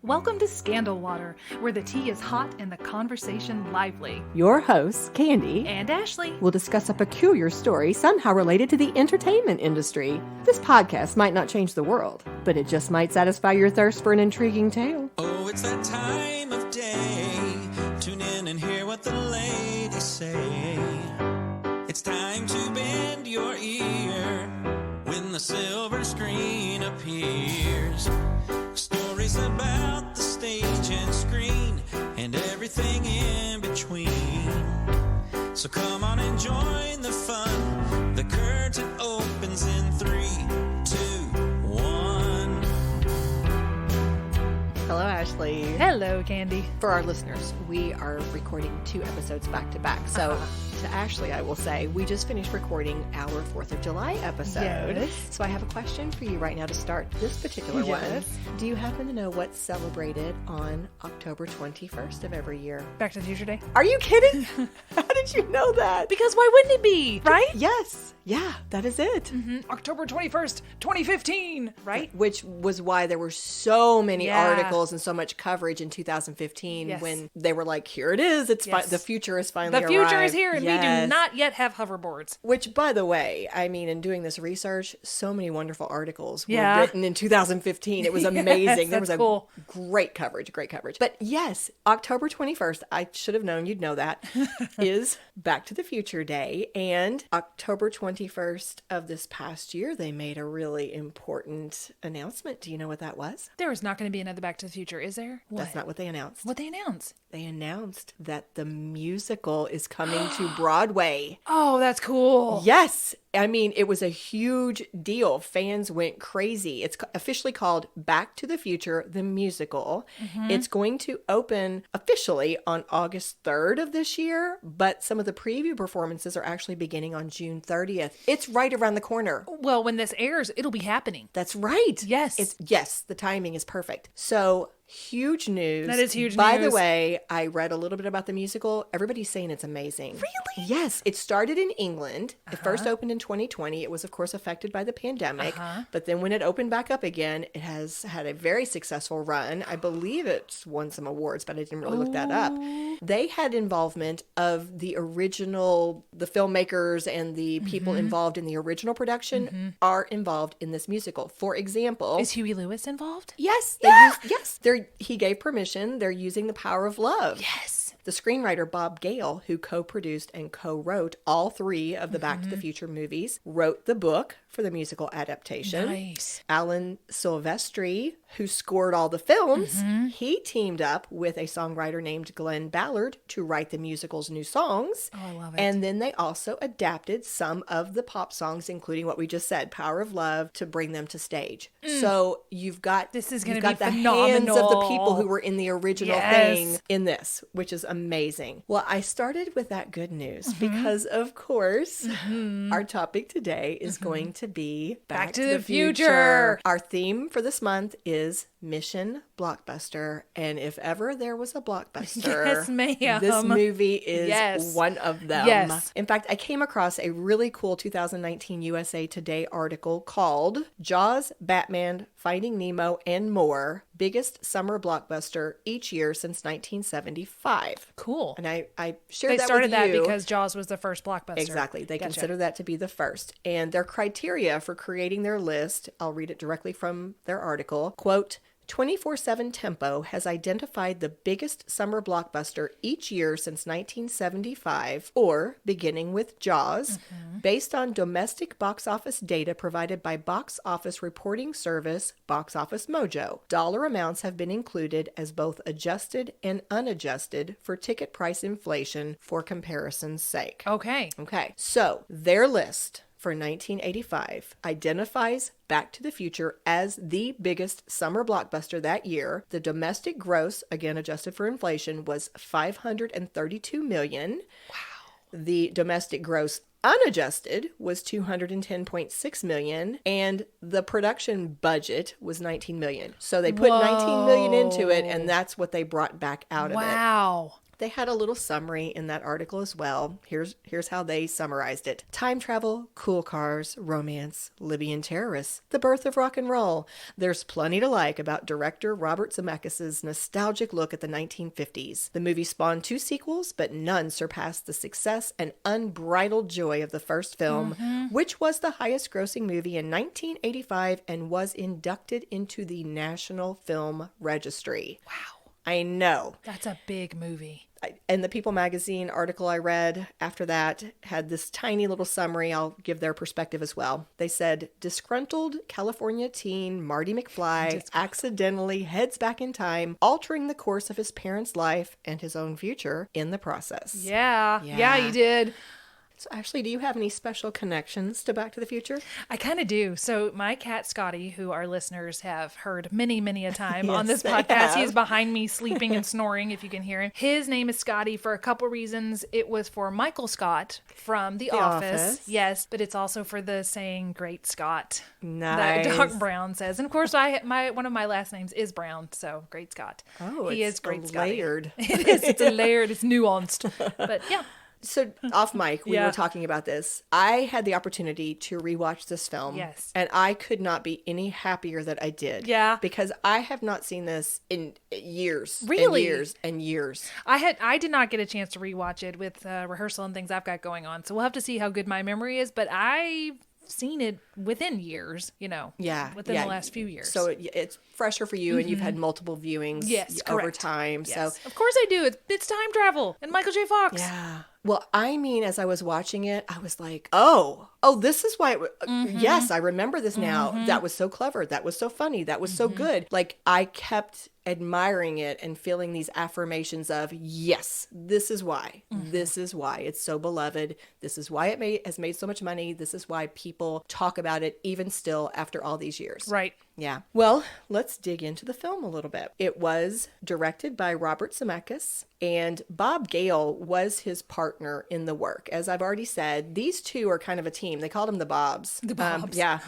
Welcome to Scandal Water, where the tea is hot and the conversation lively. Your hosts, Candy And Ashley, will discuss a peculiar story somehow related to the entertainment industry. This podcast might not change the world, but it just might satisfy your thirst for an intriguing tale. Oh, it's that time of day. Tune in and hear what the ladies say. It's time to bend your ear when the silver screen appears. Stories about the stage and screen and everything in between. So come on and join the fun. The curtain opens in 3, 2, 1. Hello, Ashley. hello, Candy. For our listeners, we are recording 2 episodes back to back. So to Ashley, I will say, we just finished recording our 4th of July episode. Yes. So I have a question for you right now to start this particular one. Do you happen to know what's celebrated on October 21st of every year? Back to the Future Day. Are you kidding? How did you know that? Because why wouldn't it be, right? Yes. Yeah, that is it. October 21st, 2015, right? Which was why there were so many Yeah. articles and so much coverage in 2015 Yes. when they were like, here it is. It's Yes. the future is finally The future arrived. is here, and we do Yes. not yet have hoverboards. Which, by the way, I mean, in doing this research, so many wonderful articles were Yeah. written in 2015. It was amazing. There was that's a cool. great coverage. But yes, October 21st, I should have known you'd know that, is Back to the Future Day. And October 21st of this past year, they made a really important announcement. Do you know what that was? There is not going to be another Back to the Future, is there? What? That's not what they announced. What they announced. They announced that the musical is coming to Broadway. Oh, that's cool. Yes. I mean, it was a huge deal. Fans went crazy. It's officially called Back to the Future, the musical. It's going to open officially on August 3rd of this year, but some of the preview performances are actually beginning on June 30th. It's right around the corner. Well, when this airs, it'll be happening. That's right. Yes. Yes, the timing is perfect. So, huge news. That is huge By the news. way, I read a little bit about the musical. Everybody's saying it's amazing. Really? Yes. It started in England. It first opened in 2020. It was, of course, affected by the pandemic. But then when it opened back up again, it has had a very successful run. I believe it's won some awards, but I didn't really look that up. They had involvement of the original, the filmmakers and the people involved in the original production are involved in this musical. For example, Is Huey Lewis involved? yes, he gave permission. They're using the power of love. Yes. The screenwriter Bob Gale, who co-produced and co-wrote all 3 of the Back to the Future movies, wrote the book for the musical adaptation. Nice. Alan Silvestri, who scored all the films, he teamed up with a songwriter named Glenn Ballard to write the musical's new songs. Oh, I love it. And then they also adapted some of the pop songs, including what we just said, Power of Love, to bring them to stage. So you've got This is gonna you've got be the hands of the phenomenal. people who were in the original Yes. thing in this, which is amazing. Well, I started with that good news because, of course, our topic today is going to be Back to the Future. Our theme for this month is Mission Blockbuster. And if ever there was a blockbuster, Yes, ma'am. this movie is Yes. one of them. Yes. In fact, I came across a really cool 2019 USA Today article called Jaws, Batman, Finding Nemo, and More, Biggest Summer Blockbuster Each Year Since 1975. Cool. And I shared They that started with that you. because Jaws was the first blockbuster. Exactly. They Gotcha. consider that to be the first. And their criteria for creating their list, I'll read it directly from their article, quote, 24/7 Tempo has identified the biggest summer blockbuster each year since 1975, or beginning with Jaws, based on domestic box office data provided by box office reporting service Box Office Mojo. Dollar amounts have been included as both adjusted and unadjusted for ticket price inflation for comparison's sake. Okay. Okay, so their list for 1985 identifies Back to the Future as the biggest summer blockbuster that year. The domestic gross, again adjusted for inflation, was $532 million. Wow. The domestic gross unadjusted was $210.6 million, and the production budget was $19 million. So they put $19 million into it, and that's what they brought back out of it. Wow. They had a little summary in that article as well. Here's how they summarized it. Time travel, cool cars, romance, Libyan terrorists, the birth of rock and roll. There's plenty to like about director Robert Zemeckis' nostalgic look at the 1950s. The movie spawned 2 sequels, but none surpassed the success and unbridled joy of the first film, which was the highest grossing movie in 1985 and was inducted into the National Film Registry. Wow. I know. That's a big movie. And the People magazine article I read after that had this tiny little summary. I'll give their perspective as well. They said, disgruntled California teen Marty McFly accidentally heads back in time, altering the course of his parents' life and his own future in the process. Yeah, you did. So Ashley, do you have any special connections to Back to the Future? I kind of do. So my cat Scotty, who our listeners have heard many, many a time on this they podcast, have. he is behind me sleeping and snoring, if you can hear him. His name is Scotty for a couple reasons. It was for Michael Scott from The Office. Yes, but it's also for the saying "Great Scott" Nice. that Doc Brown says. And of course, one of my last names is Brown, so Great Scott. Oh, he it's is Great Scotty. layered. It is. It's a layered. It's nuanced. But yeah. So off mic, we Yeah. were talking about this. I had the opportunity to rewatch this film. Yes. And I could not be any happier that I did. Yeah. Because I have not seen this in years. Really? And years and years. I did not get a chance to rewatch it with rehearsal and things I've got going on. So we'll have to see how good my memory is. But I've seen it within years, Yeah. within the last few years. So it's fresher for you and you've had multiple viewings Yes, over correct. time. Yes. So Of course I do. It's time travel and Michael J. Fox. yeah. Well, I mean, as I was watching it, I was like, oh, this is why. Yes, I remember this now. That was so clever. That was so funny. That was so good. Like, I kept admiring it and feeling these affirmations of, yes, this is why. This is why it's so beloved. This is why it has made so much money. This is why people talk about it even still after all these years. Right. Yeah. Well, let's dig into the film a little bit. It was directed by Robert Zemeckis, and Bob Gale was his partner in the work. As I've already said, these two are kind of a team. They called them the Bobs. The Bobs. Yeah.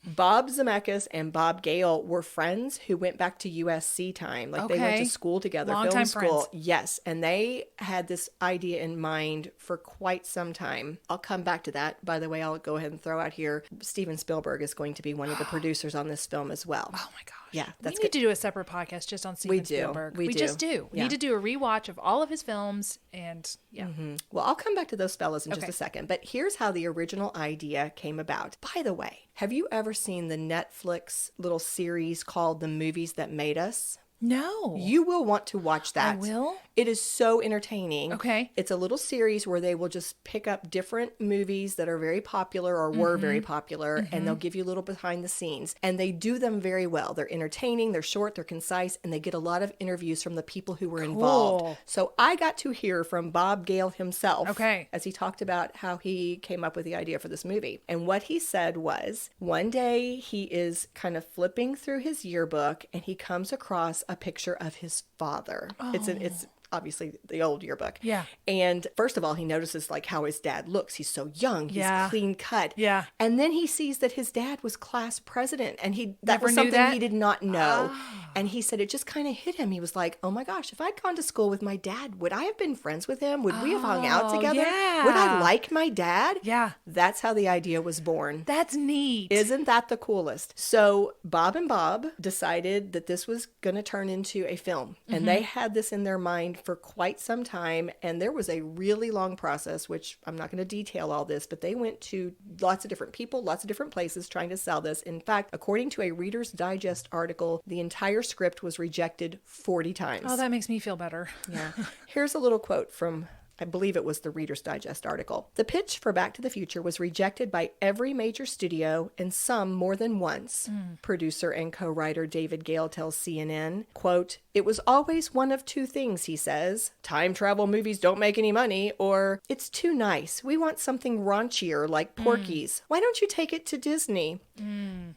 Bob Zemeckis and Bob Gale were friends who went back to USC time. Like they went Okay. to school together, film Longtime school. friends. Yes. And they had this idea in mind for quite some time. I'll come back to that. By the way, I'll go ahead and throw out here, Steven Spielberg is going to be one of the producers on this film as well. Oh my gosh. Yeah, that's we need to do a separate podcast just on Steven Spielberg. We just do. We Yeah. need to do a rewatch of all of his films and yeah. Well, I'll come back to those fellas in just Okay. a second, but here's how the original idea came about. By the way, have you ever seen the Netflix little series called The Movies That Made Us? No. You will want to watch that. I will? It is so entertaining. Okay. It's a little series where they will just pick up different movies that are very popular or were very popular, and they'll give you a little behind the scenes. And they do them very well. They're entertaining, they're short, they're concise, and they get a lot of interviews from the people who were involved. So I got to hear from Bob Gale himself Okay. as he talked about how he came up with the idea for this movie. And what he said was, one day he is kind of flipping through his yearbook and he comes across a picture of his father. It's obviously the old yearbook. Yeah. And first of all, he notices like how his dad looks. He's so young. He's Yeah. clean cut. Yeah. And then he sees that his dad was class president, and that Never was knew something that? he did not know. And he said it just kind of hit him. He was like, "Oh my gosh, if I'd gone to school with my dad, would I have been friends with him? Would we have hung out Oh, together? yeah. Would I like my dad?" Yeah. That's how the idea was born. That's neat. Isn't that the coolest? So Bob and Bob decided that this was going to turn into a film. And they had this in their mind for quite some time. And there was a really long process, which I'm not going to detail all this, but they went to lots of different people, lots of different places trying to sell this. In fact, according to a Reader's Digest article, the entire script was rejected 40 times. Oh, that makes me feel better. Yeah. Here's a little quote from, I believe it was the Reader's Digest article. The pitch for Back to the Future was rejected by every major studio and some more than once. Producer and co-writer David Gale tells CNN, quote, "It was always one of two things," he says. "Time travel movies don't make any money," or "It's too nice. We want something raunchier like Porky's. Why don't you take it to Disney?"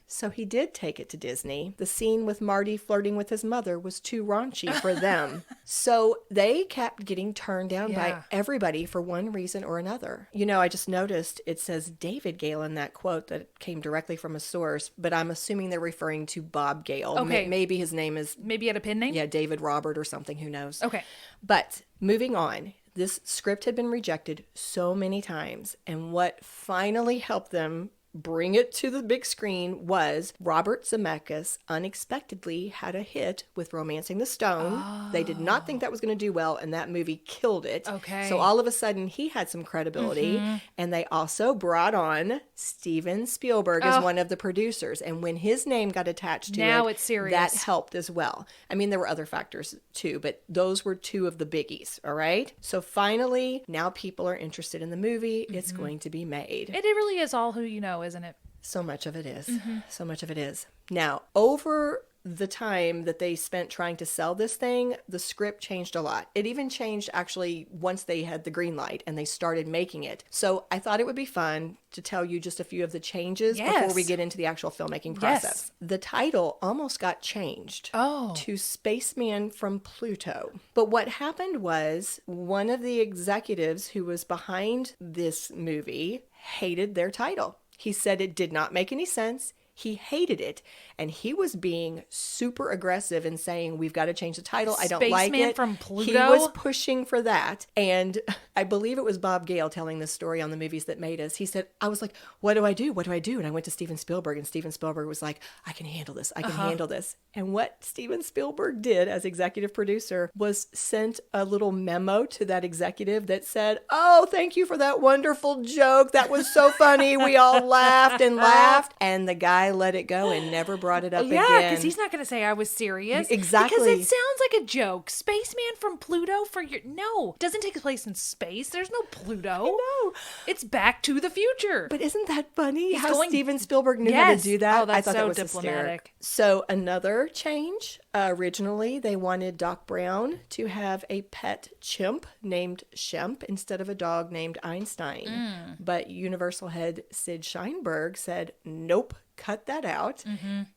So he did take it to Disney. The scene with Marty flirting with his mother was too raunchy for them. So they kept getting turned down by Everybody for one reason or another. You know, I just noticed it says David Gale in that quote that came directly from a source, but I'm assuming they're referring to Bob Gale. Okay. Maybe his name is... Maybe he had a pen name? Yeah, David Robert or something, who knows. Okay. But moving on, this script had been rejected so many times, and what finally helped them bring it to the big screen was Robert Zemeckis unexpectedly had a hit with Romancing the Stone. Oh. They did not think that was going to do well, and that movie killed it. Okay. So all of a sudden, he had some credibility, and they also brought on Steven Spielberg as one of the producers. And when his name got attached to now it's serious. That helped as well. I mean, there were other factors too, but those were two of the biggies, all right? So finally, now people are interested in the movie. It's going to be made. It really is all who you know, isn't it? So much of it is. So much of it is. Now, over the time that they spent trying to sell this thing, the script changed a lot. It even changed actually once they had the green light and they started making it. So I thought it would be fun to tell you just a few of the changes before we get into the actual filmmaking process. Yes. The title almost got changed to Spaceman from Pluto. But what happened was one of the executives who was behind this movie hated their title. He said it did not make any sense. He hated it, and he was being super aggressive and saying, we've got to change the title. I don't like it. Spaceman from Pluto? He was pushing for that. And I believe it was Bob Gale telling this story on the Movies That Made Us. He said, I was like, what do I do? What do I do? And I went to Steven Spielberg, and Steven Spielberg was like, I can handle this. I can handle this. And what Steven Spielberg did as executive producer was sent a little memo to that executive that said, oh, thank you for that wonderful joke. That was so funny. We all laughed and laughed. And the guy let it go and never brought it up again. Yeah, because he's not going to say I was serious. Exactly. Because it sounds like a joke. Spaceman from Pluto for your... No, it doesn't take place in space. There's no Pluto. I know. It's Back to the Future. But isn't that funny how Steven Spielberg knew how to do that? Oh, that's I thought so that was diplomatic. Hysteric. So another change. Originally, they wanted Doc Brown to have a pet chimp named Shemp instead of a dog named Einstein. But Universal head Sid Sheinberg said, nope. Cut that out.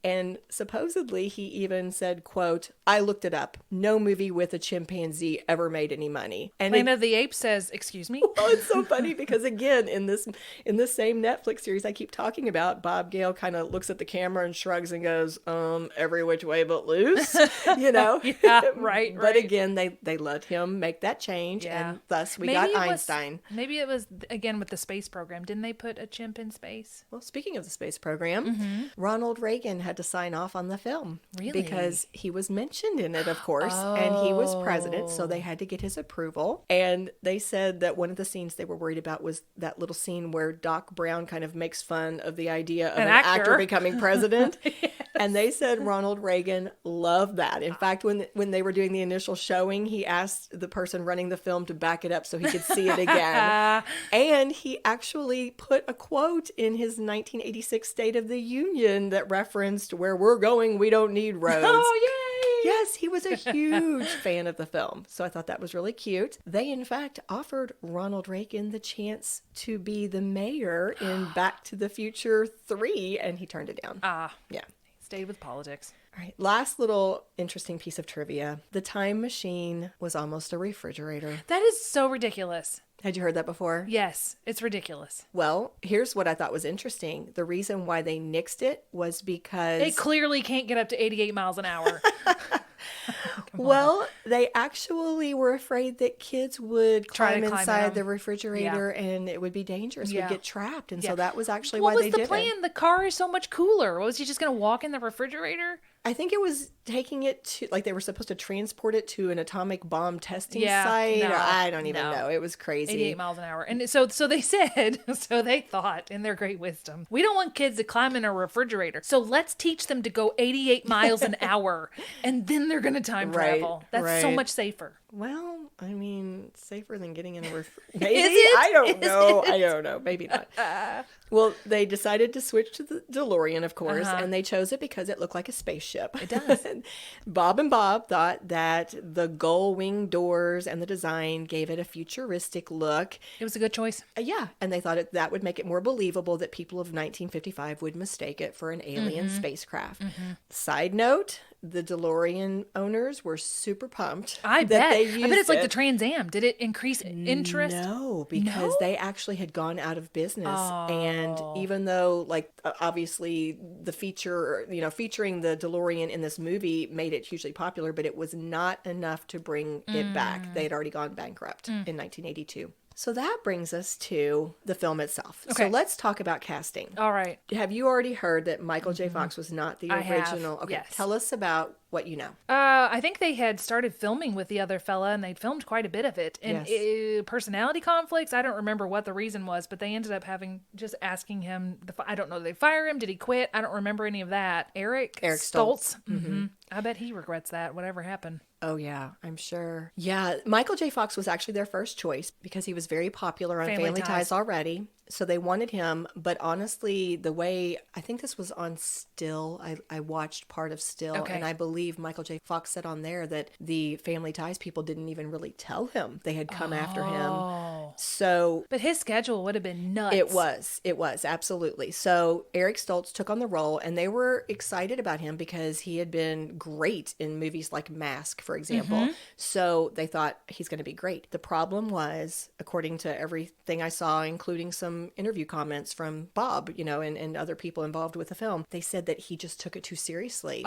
And supposedly he even said, quote, I looked it up. No movie with a chimpanzee ever made any money. And Planet of the Apes says, excuse me? Well, it's so funny because again, in this same Netflix series I keep talking about, Bob Gale kind of looks at the camera and shrugs and goes, every which way but loose, you know? Yeah, right. But again, they let him make that change, and thus we got Einstein. Maybe it was, again, with the space program. Didn't they put a chimp in space? Well, speaking of the space program, Ronald Reagan had to sign off on the film. Really? Because he was mentioned in it, of course, and he was president, so they had to get his approval. And they said that one of the scenes they were worried about was that little scene where Doc Brown kind of makes fun of the idea of an actor becoming president. Yes. And they said Ronald Reagan loved that. In fact, when they were doing the initial showing, he asked the person running the film to back it up so he could see it again. And he actually put a quote in his 1986 State of the Union that referenced, where we're going, we don't need roads. Oh, yay! Yes, he was a huge fan of the film. So I thought that was really cute. They, in fact, offered Ronald Reagan the chance to be the mayor in Back to the Future 3, and he turned it down. Yeah. Stayed with politics. All right. Last little interesting piece of trivia. The time machine was almost a refrigerator. That is so ridiculous. Had you heard that before? Yes, it's ridiculous. Well, here's what I thought was interesting. The reason why they nixed it was because... It clearly can't get up to 88 miles an hour. Well, they actually were afraid that kids would climb inside the refrigerator and it would be dangerous. We'd get trapped. And so that was actually why they did it. What was the plan? The car is so much cooler. Was he just going to walk in the refrigerator? I think it was taking it to, like, they were supposed to transport it to an atomic bomb testing site. No, I don't even know. It was crazy. 88 miles an hour. And so they said, so they thought in their great wisdom, we don't want kids to climb in a refrigerator. So let's teach them to go 88 miles an hour and then they're going to time travel. That's so much safer. Well, I mean, safer than getting in a refrigerator. Maybe? I don't know. I don't know. Maybe not. Well, they decided to switch to the DeLorean, of course, and they chose it because it looked like a spaceship. It does. Bob and Bob thought that the gull wing doors and the design gave it a futuristic look. It was a good choice. Yeah, and they thought that would make it more believable that people of 1955 would mistake it for an alien spacecraft. Side note, the DeLorean owners were super pumped. I that bet. They used I bet it's like the Trans Am. Did it increase interest? No, because they actually had gone out of business. And even though, like, obviously the featuring the DeLorean in this movie made it hugely popular, but it was not enough to bring it back. They had already gone bankrupt in 1982. So that brings us to the film itself. Okay. So let's talk about casting. All right. Have you already heard that Michael J. Fox was not the I have, original? Okay, yes. tell us about what you know. I think they had started filming with the other fella, and they'd filmed quite a bit of it. And personality conflicts, I don't remember what the reason was, but they ended up just asking him, I don't know, did they fire him? Did he quit? I don't remember any of that. Eric Stoltz. Mm-hmm. I bet he regrets that, whatever happened. Oh, yeah, I'm sure. Yeah, Michael J. Fox was actually their first choice because he was very popular on Family Ties already. So they wanted him, but honestly, the way, I think this was on Still, I watched part of Still, and I believe Michael J. Fox said on there that the Family Ties people didn't even really tell him they had come after him. So, but his schedule would have been nuts. It was, absolutely. So Eric Stoltz took on the role, and they were excited about him because he had been great in movies like Mask, for example. So they thought he's going to be great. The problem was, according to everything I saw, including some interview comments from Bob, and other people involved with the film, they said that he just took it too seriously.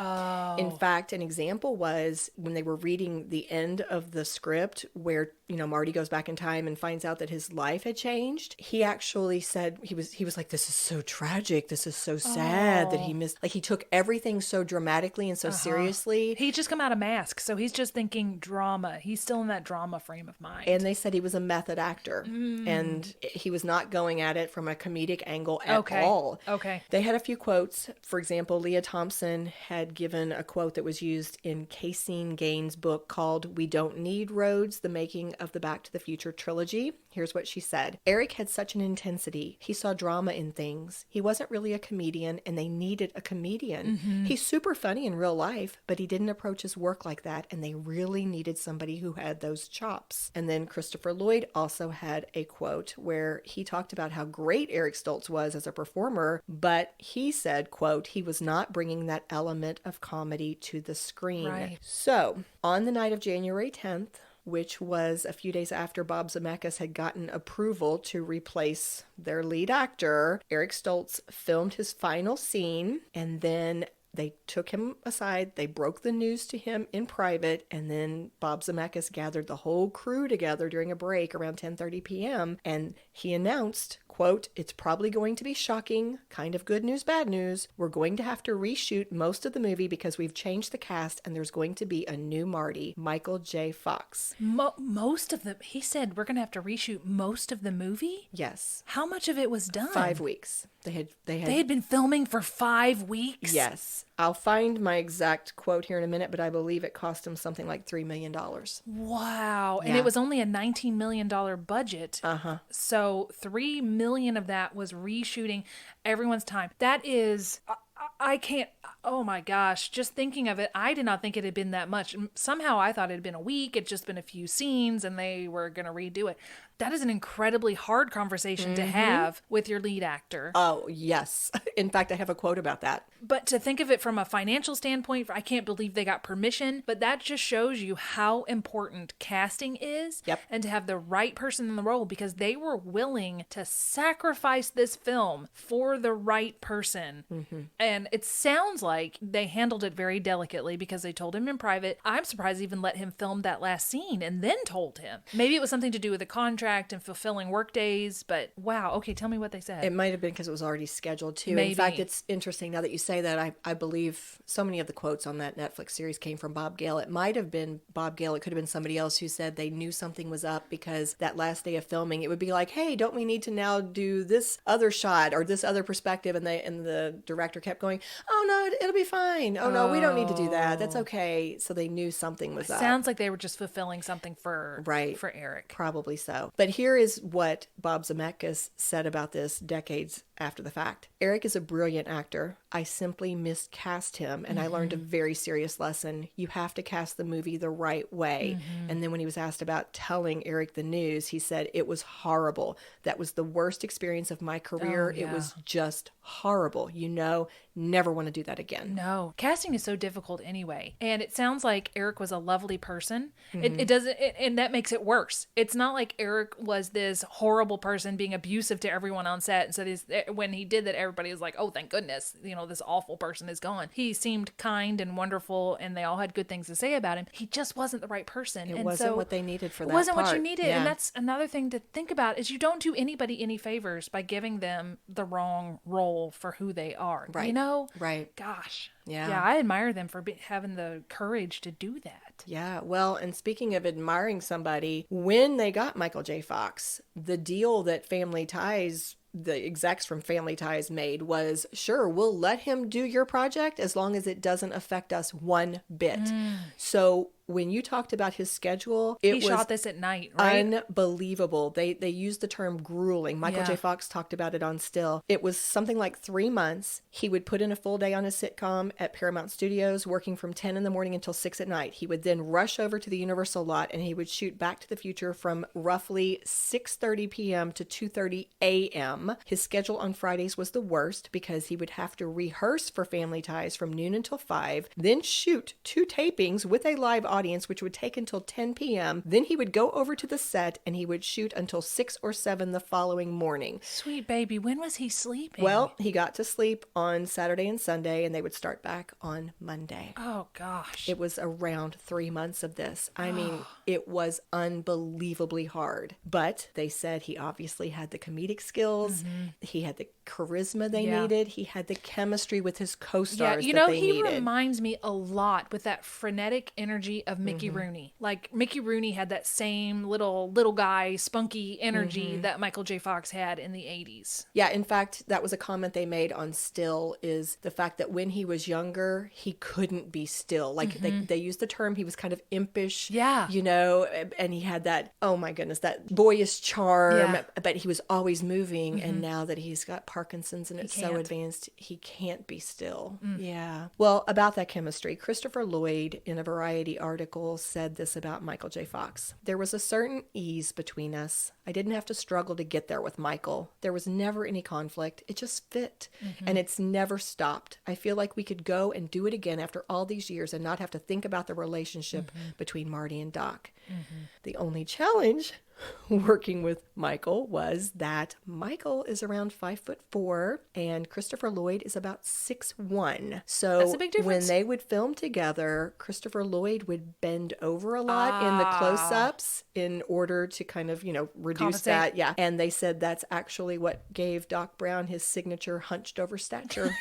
In fact, an example was when they were reading the end of the script where, Marty goes back in time and finds out that his life had changed. He actually said he was like, this is so tragic. This is so sad that he missed, like, he took everything so dramatically and so seriously. He just come out of Mask, so he's just thinking drama. He's still in that drama frame of mind. And they said he was a method actor and he was not going at it from a comedic angle at all. Okay. They had a few quotes. For example, Leah Thompson had given a quote that was used in Cassine Gaines' book called We Don't Need Roads, the making of the Back to the Future trilogy. Here's what she said. Eric had such an intensity. He saw drama in things. He wasn't really a comedian, and they needed a comedian. He's super funny in real life, but he didn't approach his work like that, and they really needed somebody who had those chops. And then Christopher Lloyd also had a quote where he talked about how great Eric Stoltz was as a performer, but he said, quote, he was not bringing that element of comedy to the screen. Right. So, on the night of January 10th, which was a few days after Bob Zemeckis had gotten approval to replace their lead actor, Eric Stoltz filmed his final scene, and then they took him aside, they broke the news to him in private, and then Bob Zemeckis gathered the whole crew together during a break around 10:30 p.m., and he announced, quote, it's probably going to be shocking, kind of good news, bad news. We're going to have to reshoot most of the movie because we've changed the cast and there's going to be a new Marty, Michael J. Fox. Most of he said we're going to have to reshoot most of the movie? Yes. How much of it was done? 5 weeks. They had been filming for 5 weeks? Yes. I'll find my exact quote here in a minute, but I believe it cost them something like $3 million. Wow. Yeah. And it was only a $19 million budget. So $3 million of that was reshooting everyone's time. That is, I can't, oh my gosh, just thinking of it, I did not think it had been that much. Somehow I thought it had been a week. It'd just been a few scenes and they were going to redo it. That is an incredibly hard conversation to have with your lead actor. Oh, yes. In fact, I have a quote about that. But to think of it from a financial standpoint, I can't believe they got permission. But that just shows you how important casting is. Yep. And to have the right person in the role, because they were willing to sacrifice this film for the right person. And it sounds like they handled it very delicately because they told him in private. I'm surprised they even let him film that last scene and then told him. Maybe it was something to do with the contract and fulfilling work days, but wow. Okay, tell me what they said. It might have been because it was already scheduled too. Maybe. In fact, it's interesting now that you say that. I believe so many of the quotes on that Netflix series came from Bob Gale. It might have been Bob Gale. It could have been somebody else who said they knew something was up because that last day of filming, it would be like, hey, don't we need to now do this other shot or this other perspective? And the director kept going, oh no, it'll be fine. Oh no, we don't need to do that. That's okay. So they knew something was up. Sounds like they were just fulfilling something for Eric. Probably so. But here is what Bob Zemeckis said about this decades after the fact. Eric is a brilliant actor. I simply miscast him, and I learned a very serious lesson. You have to cast the movie the right way. And then when he was asked about telling Eric the news, he said, it was horrible. That was the worst experience of my career. It was just horrible. Never want to do that again. No, casting is so difficult anyway. And it sounds like Eric was a lovely person. It doesn't, and that makes it worse. It's not like Eric was this horrible person being abusive to everyone on set. And so when he did that, everybody was like, oh, thank goodness, this awful person is gone. He seemed kind and wonderful, and they all had good things to say about him. He just wasn't the right person. It wasn't what they needed for that. It wasn't part. what you needed. Yeah. And that's another thing to think about is you don't do anybody any favors by giving them the wrong role for who they are. Right. Right. Gosh. Yeah. Yeah, I admire them for having the courage to do that. Yeah. Well, and speaking of admiring somebody, when they got Michael J. Fox, the deal that Family Ties, the execs from Family Ties made was, sure, we'll let him do your project as long as it doesn't affect us one bit. So when you talked about his schedule, he shot this at night, right? Unbelievable. They used the term grueling. Michael J. Fox talked about it on Still. It was something like 3 months. He would put in a full day on his sitcom at Paramount Studios, working from 10 in the morning until 6 at night. He would then rush over to the Universal lot, and he would shoot Back to the Future from roughly 6:30 p.m. to 2:30 a.m. His schedule on Fridays was the worst because he would have to rehearse for Family Ties from noon until 5, then shoot 2 tapings with a live audience, which would take until 10 p.m. Then he would go over to the set and he would shoot until 6 or 7 the following morning. Sweet baby, when was he sleeping? Well, he got to sleep on Saturday and Sunday, and they would start back on Monday. Oh, gosh. It was around 3 months of this. I mean, it was unbelievably hard. But they said he obviously had the comedic skills. He had the charisma they needed. He had the chemistry with his co-stars that they needed. He reminds me a lot with that frenetic energy of Mickey Rooney. Like, Mickey Rooney had that same little guy, spunky energy that Michael J. Fox had in the 80s. Yeah, in fact, that was a comment they made on Still, is the fact that when he was younger, he couldn't be still. Like, they used the term, he was kind of impish. Yeah. And he had that, oh my goodness, that boyish charm, but he was always moving. And now that he's got Parkinson's and it's so advanced, he can't be still. Yeah. Well, about that chemistry, Christopher Lloyd in a Variety article said this about Michael J. Fox. There was a certain ease between us. I didn't have to struggle to get there with Michael. There was never any conflict. It just fit. And it's never stopped. I feel like we could go and do it again after all these years and not have to think about the relationship between Marty and Doc. The only challenge working with Michael was that Michael is around 5'4" and Christopher Lloyd is about 6'1". So that's a big difference. When they would film together, Christopher Lloyd would bend over a lot in the close-ups in order to kind of, reduce compensate. that. Yeah. And they said that's actually what gave Doc Brown his signature hunched over stature.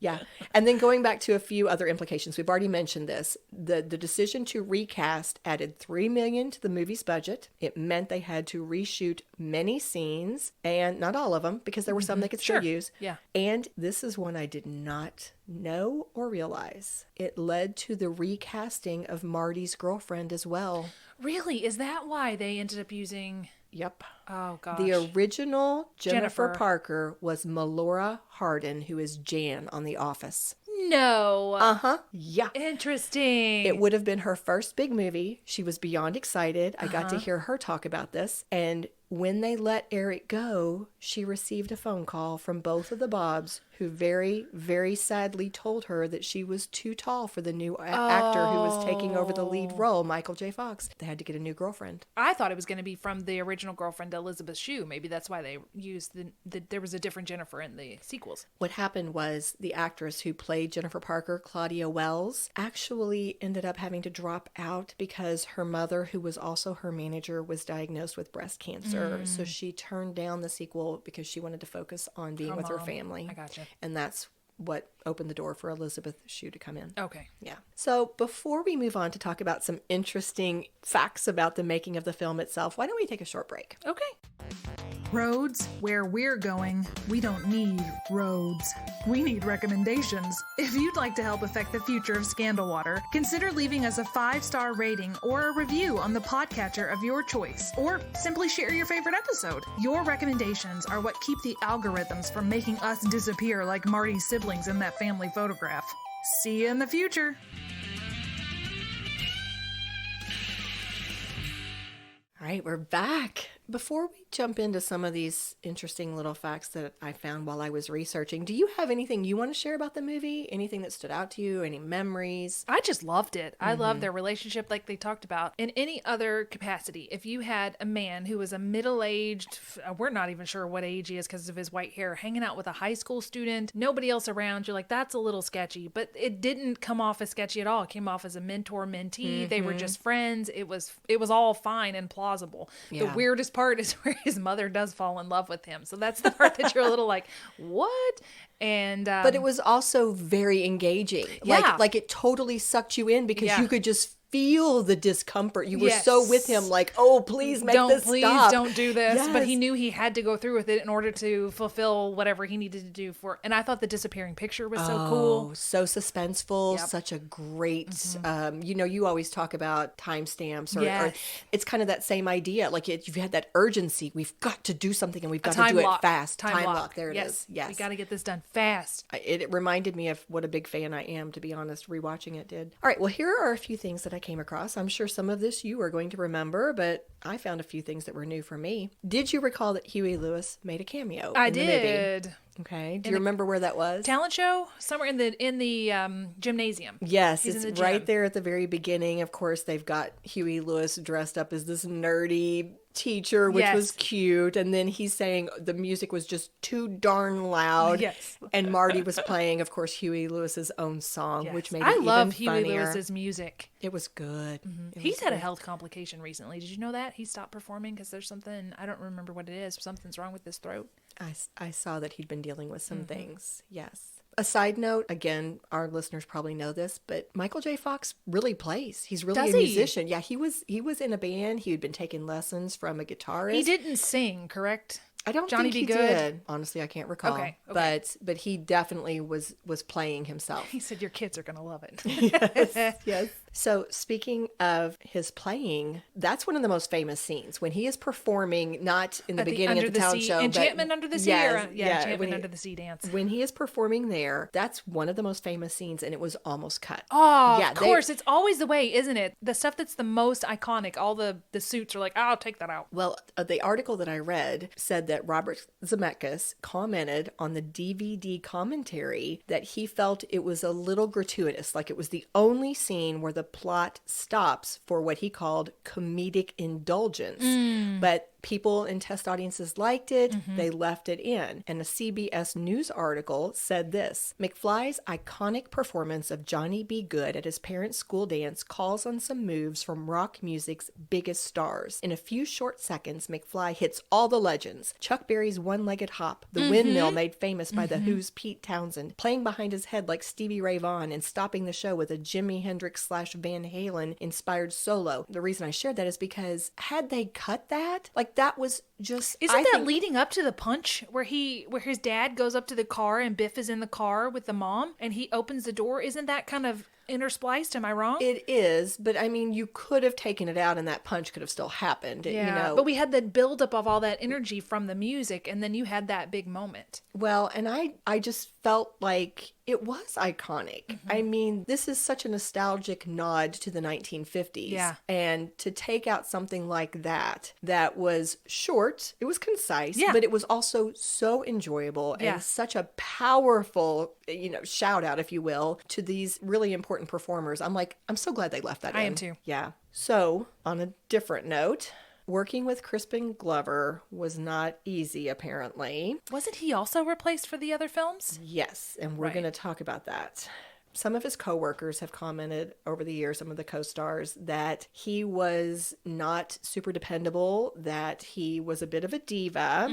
Yeah. And then going back to a few other implications, we've already mentioned this. The decision to recast added $3 million to the movie's budget. It meant they had to reshoot many scenes, and not all of them, because there were some they could still use. Yeah. And this is one I did not know or realize. It led to the recasting of Marty's girlfriend as well. Really? Is that why they ended up using... Yep. Oh, gosh. The original Jennifer Parker was Melora Hardin, who is Jan on The Office. No. Uh-huh. Yeah. Interesting. It would have been her first big movie. She was beyond excited. I got to hear her talk about this. And when they let Eric go, she received a phone call from both of the Bobs, who very, very sadly told her that she was too tall for the new actor who was taking over the lead role, Michael J. Fox. They had to get a new girlfriend. I thought it was going to be from the original girlfriend, Elizabeth Shue. Maybe that's why they used there was a different Jennifer in the sequels. What happened was the actress who played Jennifer Parker, Claudia Wells, actually ended up having to drop out because her mother, who was also her manager, was diagnosed with breast cancer. So she turned down the sequel because she wanted to focus on being with her family. I gotcha. And that's what opened the door for Elizabeth Shue to come in. Okay. Yeah. So before we move on to talk about some interesting facts about the making of the film itself, why don't we take a short break? Okay. Roads? Where we're going, we don't need roads. We need recommendations. If you'd like to help affect the future of Scandal Water, consider leaving us a 5-star rating or a review on the podcatcher of your choice, or simply share your favorite episode. Your recommendations are what keep the algorithms from making us disappear like Marty's siblings in that family photograph. See you in the future. All right, we're back. Before we jump into some of these interesting little facts that I found while I was researching, do you have anything you want to share about the movie? Anything that stood out to you? Any memories? I just loved it. I love their relationship like they talked about. In any other capacity, if you had a man who was a middle-aged, we're not even sure what age he is because of his white hair, hanging out with a high school student, nobody else around, you're like, that's a little sketchy. But it didn't come off as sketchy at all. It came off as a mentor-mentee. They were just friends. It was all fine and plausible. Yeah. The weirdest part is where his mother does fall in love with him. So that's the part that you're a little like, what? And but it was also very engaging. Yeah. Like it totally sucked you in because Yeah. you could just feel the discomfort. You were so with him, like, oh, please make this stop. Don't do this. Yes. But he knew he had to go through with it in order to fulfill whatever he needed to do for. And I thought the disappearing picture was so cool. So suspenseful. Yep. Such a great, you always talk about timestamps or Yes. it's kind of that same idea. Like you've had that urgency. We've got to do something and we've got to Time do lock. it fast. Time lock. There it is. Yes. We got to get this done fast. It reminded me of what a big fan I am, to be honest. Rewatching it did. All right. Well, here are a few things that I came across. I'm sure some of this you are going to remember, but I found a few things that were new for me. Did you recall that Huey Lewis made a cameo? I in the movie? did. Okay. Do you remember where that was? Talent show somewhere in the gymnasium. Yes, He's it's in the right gym. there at the very beginning. Of course, they've got Huey Lewis dressed up as this nerdy teacher, which Yes. was cute. And then he's saying the music was just too darn loud. Yes. And Marty was playing, of course, Huey Lewis's own song, Yes. which made it I even love Huey funnier. Lewis's music. It was good. It He's was had a good. health complication recently. Did you know that? He stopped performing because there's something, I don't remember what it is. Something's wrong with his throat. I saw that he'd been dealing with some things. Yes. A side note, again, our listeners probably know this, but Michael J. Fox really plays. He's really Does a he? musician. Yeah, he was in a band. He had been taking lessons from a guitarist. He didn't sing, correct? I don't Johnny think Be he Good? did. Honestly, I can't recall. Okay. But he definitely was playing himself. He said, your kids are going to love it. Yes. So speaking of his playing, that's one of the most famous scenes when he is performing, not in the beginning Under of the talent Sea, show. Enchantment but, Under the Sea? Yes, Enchantment when he- Under the Sea dance. When he is performing there, that's one of the most famous scenes, and it was almost cut. Oh, Yeah, of course. It's always the way, isn't it? The stuff that's the most iconic, all the suits are like, I'll take that out. Well, the article that I read said that Robert Zemeckis commented on the DVD commentary that he felt it was a little gratuitous, like it was the only scene where the plot stops for what he called comedic indulgence. But people in test audiences liked it. They left it in. And a CBS News article said this: McFly's iconic performance of Johnny Be Good at his parents' school dance calls on some moves from rock music's biggest stars. In a few short seconds, McFly hits all the legends: Chuck Berry's one-legged hop, the windmill made famous by The Who's Pete Townsend, playing behind his head like Stevie Ray Vaughan, and stopping the show with a Jimi Hendrix / Van Halen inspired solo. The reason I shared that is because had they cut that, like that was just... Isn't I that think- leading up to the punch where his dad goes up to the car and Biff is in the car with the mom and he opens the door? Isn't that kind of interspliced? Am I wrong? It is, but I mean, you could have taken it out and that punch could have still happened, you know. But we had the buildup of all that energy from the music, and then you had that big moment. Well, and I just felt like it was iconic. I mean, this is such a nostalgic nod to the 1950s. Yeah. And to take out something like that was short, it was concise, Yeah. but it was also so enjoyable Yeah. and such a powerful, shout out, if you will, to these really important performers. I'm so glad they left that in. I am too. Yeah. So, on a different note, working with Crispin Glover was not easy, apparently. Wasn't he also replaced for the other films? Yes, and we're Right. going to talk about that. Some of his coworkers have commented over the years, some of the co-stars, that he was not super dependable, that he was a bit of a diva.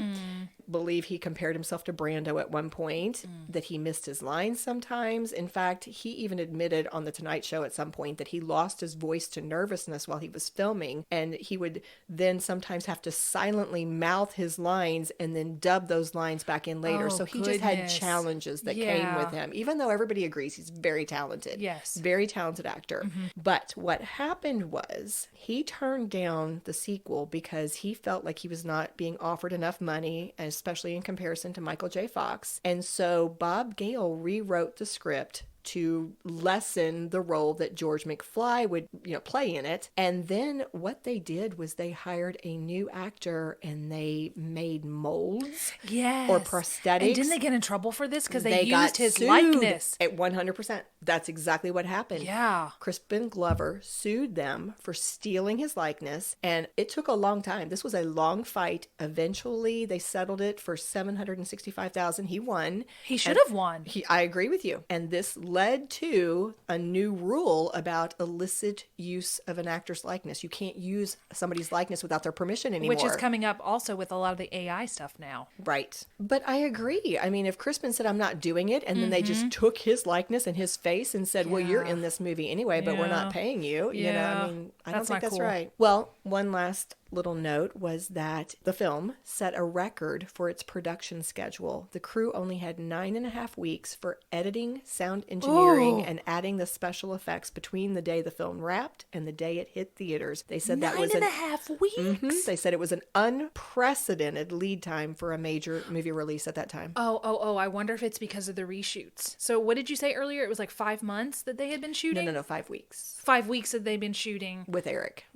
believe he compared himself to Brando at one point, that he missed his lines sometimes. In fact, he even admitted on The Tonight Show at some point that he lost his voice to nervousness while he was filming, and he would then sometimes have to silently mouth his lines and then dub those lines back in later. Oh, So he just had goodness. challenges that came with him, even though everybody agrees he's very talented. Yes. Very talented actor. But what happened was he turned down the sequel because he felt like he was not being offered enough money, especially in comparison to Michael J. Fox. And so Bob Gale rewrote the script to lessen the role that George McFly would, play in it. And then what they did was they hired a new actor and they made molds or prosthetics. And didn't they get in trouble for this? Because they got used his sued likeness. At 100%. That's exactly what happened. Yeah. Crispin Glover sued them for stealing his likeness, and it took a long time. This was a long fight. Eventually, they settled it for $765,000. He won. He should have won. I agree with you. And this led to a new rule about illicit use of an actor's likeness. You can't use somebody's likeness without their permission anymore. Which is coming up also with a lot of the AI stuff now. Right. But I agree. I mean, if Crispin said, I'm not doing it, and then they just took his likeness and his face and said, well, you're in this movie anyway, but we're not paying you. I don't think that's right. Well, one last little note was that the film set a record for its production schedule. The crew only had 9.5 weeks for editing, sound engineering, and adding the special effects between the day the film wrapped and the day it hit theaters. They said that was 9.5 weeks? They said it was an unprecedented lead time for a major movie release at that time. Oh, I wonder if it's because of the reshoots. So what did you say earlier? It was like 5 months that they had been shooting? No, 5 weeks. 5 weeks that they've been shooting. With Eric.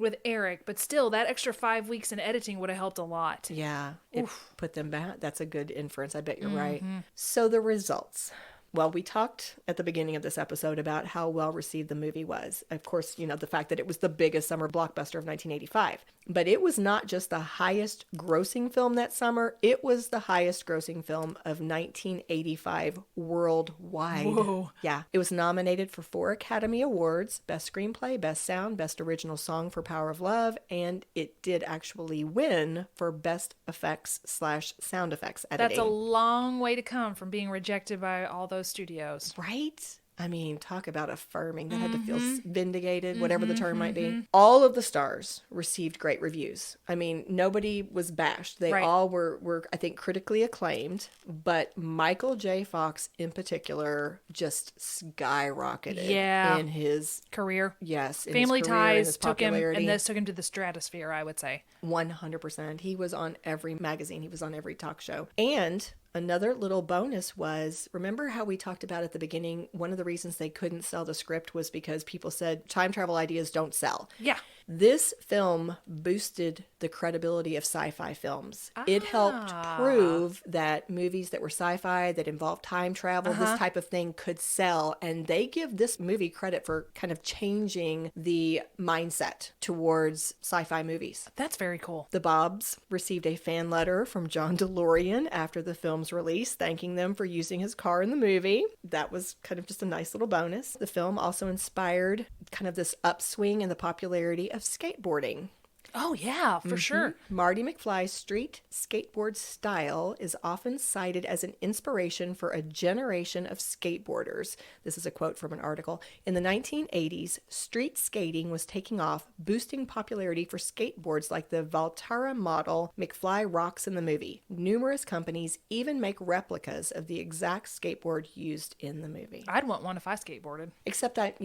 But still, that extra 5 weeks in editing would have helped a lot. Yeah, it put them back. That's a good inference. I bet you're right. So the results. Well, we talked at the beginning of this episode about how well received the movie was. Of course, the fact that it was the biggest summer blockbuster of 1985. But it was not just the highest grossing film that summer. It was the highest grossing film of 1985 worldwide. Whoa. Yeah. It was nominated for 4 Academy Awards: Best Screenplay, Best Sound, Best Original Song for Power of Love, and it did actually win for Best Effects/Sound Effects Editing. That's a long way to come from being rejected by all those studios. Right? I mean, talk about affirming. They had to feel vindicated, whatever the term might be. All of the stars received great reviews. I mean, nobody was bashed. They all were, I think, critically acclaimed. But Michael J. Fox, in particular, just skyrocketed in his career. Yes. In Family his career, in Ties his took him, popularity. and this took him to the stratosphere, I would say. 100%. He was on every magazine. He was on every talk show. And another little bonus was, remember how we talked about at the beginning, one of the reasons they couldn't sell the script was because people said time travel ideas don't sell. Yeah. This film boosted the credibility of sci-fi films. It helped prove that movies that were sci-fi, that involved time travel, this type of thing could sell. And they give this movie credit for kind of changing the mindset towards sci-fi movies. That's very cool. The Bobs received a fan letter from John DeLorean after the film's release, thanking them for using his car in the movie. That was kind of just a nice little bonus. The film also inspired kind of this upswing in the popularity of skateboarding. Oh, yeah, for sure. Marty McFly's street skateboard style is often cited as an inspiration for a generation of skateboarders. This is a quote from an article. In the 1980s, street skating was taking off, boosting popularity for skateboards like the Valterra model McFly rocks in the movie. Numerous companies even make replicas of the exact skateboard used in the movie. I'd want one if I skateboarded. Except that,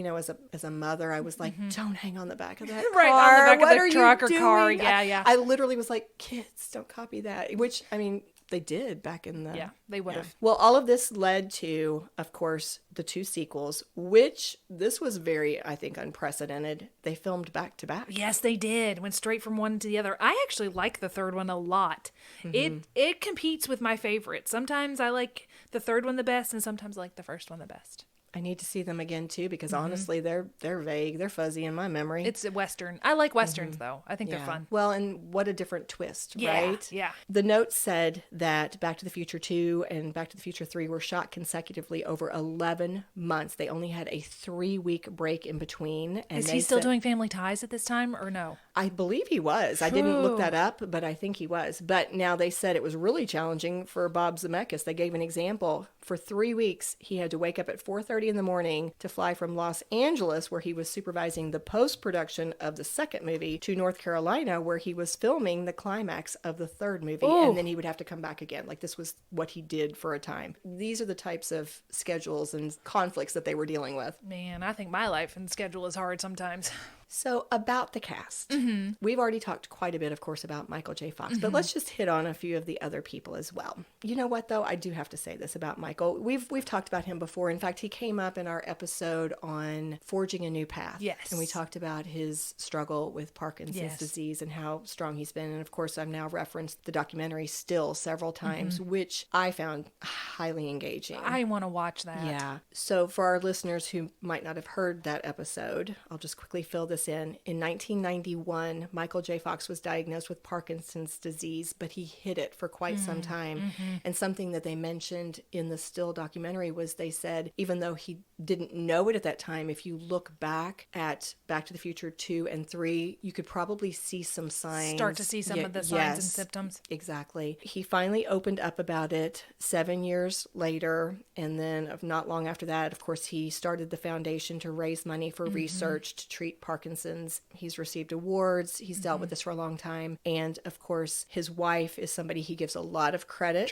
as a mother, I was like, don't hang on the back of that car. Right, on the back What of are the you truck or doing? car. Yeah. I literally was like, kids, don't copy that. Which, I mean, they did back in the... Yeah, they would have. Well, all of this led to, of course, the 2 sequels, which this was very, I think, unprecedented. They filmed back to back. Yes, they did. Went straight from one to the other. I actually like the third one a lot. It competes with my favorite. Sometimes I like the third one the best, and sometimes I like the first one the best. I need to see them again too, because honestly, they're vague, they're fuzzy in my memory. It's a Western. I like Westerns though. I think they're fun. Well, and what a different twist, right? Yeah. The note said that Back to the Future 2 and Back to the Future 3 were shot consecutively over 11 months. They only had a 3-week break in between. And Is he still doing Family Ties at this time or no? I believe he was. I didn't look that up, but I think he was. But now they said it was really challenging for Bob Zemeckis. They gave an example. For 3 weeks, he had to wake up at 4:30 in the morning to fly from Los Angeles, where he was supervising the post-production of the second movie, to North Carolina, where he was filming the climax of the third movie. And then he would have to come back again. Like, this was what he did for a time. These are the types of schedules and conflicts that they were dealing with. Man, I think my life and schedule is hard sometimes. So about the cast, we've already talked quite a bit, of course, about Michael J. Fox, but let's just hit on a few of the other people as well. You know what, though? I do have to say this about Michael. We've talked about him before. In fact, he came up in our episode on Forging a New Path. Yes. And we talked about his struggle with Parkinson's disease and how strong he's been. And of course, I've now referenced the documentary Still several times, which I found highly engaging. I want to watch that. Yeah. So for our listeners who might not have heard that episode, I'll just quickly fill this in. In 1991, Michael J. Fox was diagnosed with Parkinson's disease, but he hid it for quite some time. And something that they mentioned in the Still documentary was they said, even though he didn't know it at that time, if you look back at Back to the Future 2 and 3, you could probably see some signs. Start to see some of the signs and symptoms. Exactly. He finally opened up about it 7 years later. And then not long after that, of course, he started the foundation to raise money for research to treat Parkinson's. He's received awards. He's dealt with this for a long time. And of course, his wife is somebody he gives a lot of credit.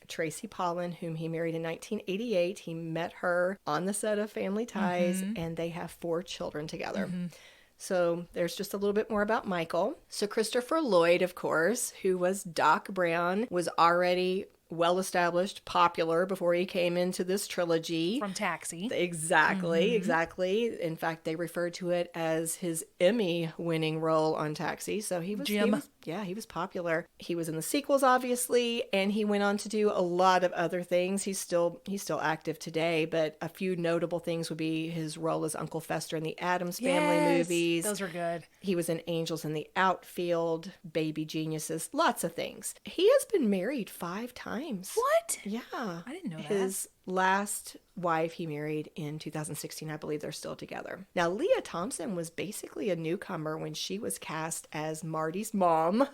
Tracy Pollan, whom he married in 1988. He met her on the set of Family Ties, and they have 4 children together. So there's just a little bit more about Michael. So Christopher Lloyd, of course, who was Doc Brown, was already well-established, popular before he came into this trilogy. From Taxi. Exactly. In fact, they referred to it as his Emmy-winning role on Taxi. So he was, Jim. he was popular. He was in the sequels, obviously, and he went on to do a lot of other things. He's still active today, but a few notable things would be his role as Uncle Fester in the Addams Family movies. Those are good. He was in Angels in the Outfield, Baby Geniuses, lots of things. He has been married 5 times. What? Yeah. I didn't know that. His last wife he married in 2016. I believe they're still together. Now, Leah Thompson was basically a newcomer when she was cast as Marty's mom.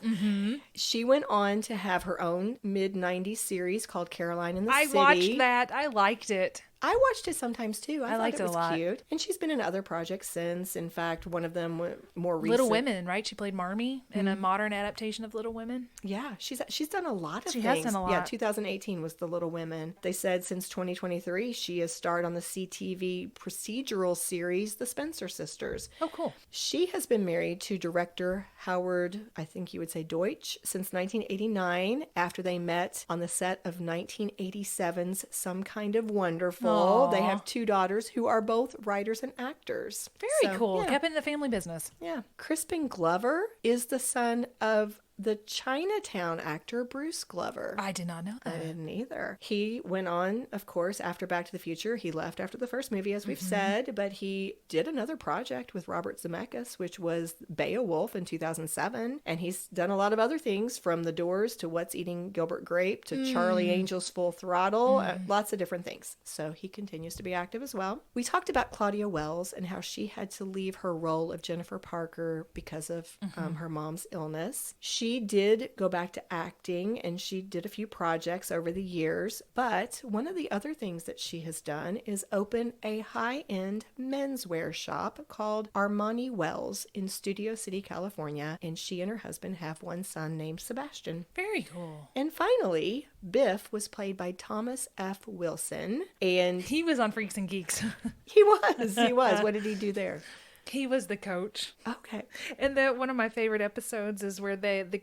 She went on to have her own mid-90s series called Caroline in the City. I watched that. I liked it. I watched it sometimes too. I liked thought it a lot. Cute. And she's been in other projects since. In fact, one of them more recent. Little Women, right? She played Marmee in a modern adaptation of Little Women. Yeah, she's done a lot of things. She has done a lot. Yeah, 2018 was the Little Women. They said since 2023 she has starred on the CTV procedural series The Spencer Sisters. Oh, cool. She has been married to director Howard, I think you would say Deutsch, since 1989 after they met on the set of 1987's Some Kind of Wonderful. Aww. They have 2 daughters who are both writers and actors. Very cool. Yeah. Kept in the family business. Yeah. Crispin Glover is the son of the Chinatown actor Bruce Glover. I did not know that. I didn't either. He went on, of course, after Back to the Future. He left after the first movie, as we've said, but he did another project with Robert Zemeckis, which was Beowulf in 2007. And he's done a lot of other things, from The Doors to What's Eating Gilbert Grape to Charlie Angel's Full Throttle, lots of different things. So he continues to be active as well. We talked about Claudia Wells and how she had to leave her role of Jennifer Parker because of her mom's illness. She did go back to acting, and she did a few projects over the years, but one of the other things that she has done is open a high-end menswear shop called Armani Wells in Studio City, California, and she and her husband have 1 son named Sebastian. Very cool. And finally, Biff was played by Thomas F. Wilson, and He was on Freaks and Geeks. he was. What did he do there? He was the coach. Okay. And one of my favorite episodes is where the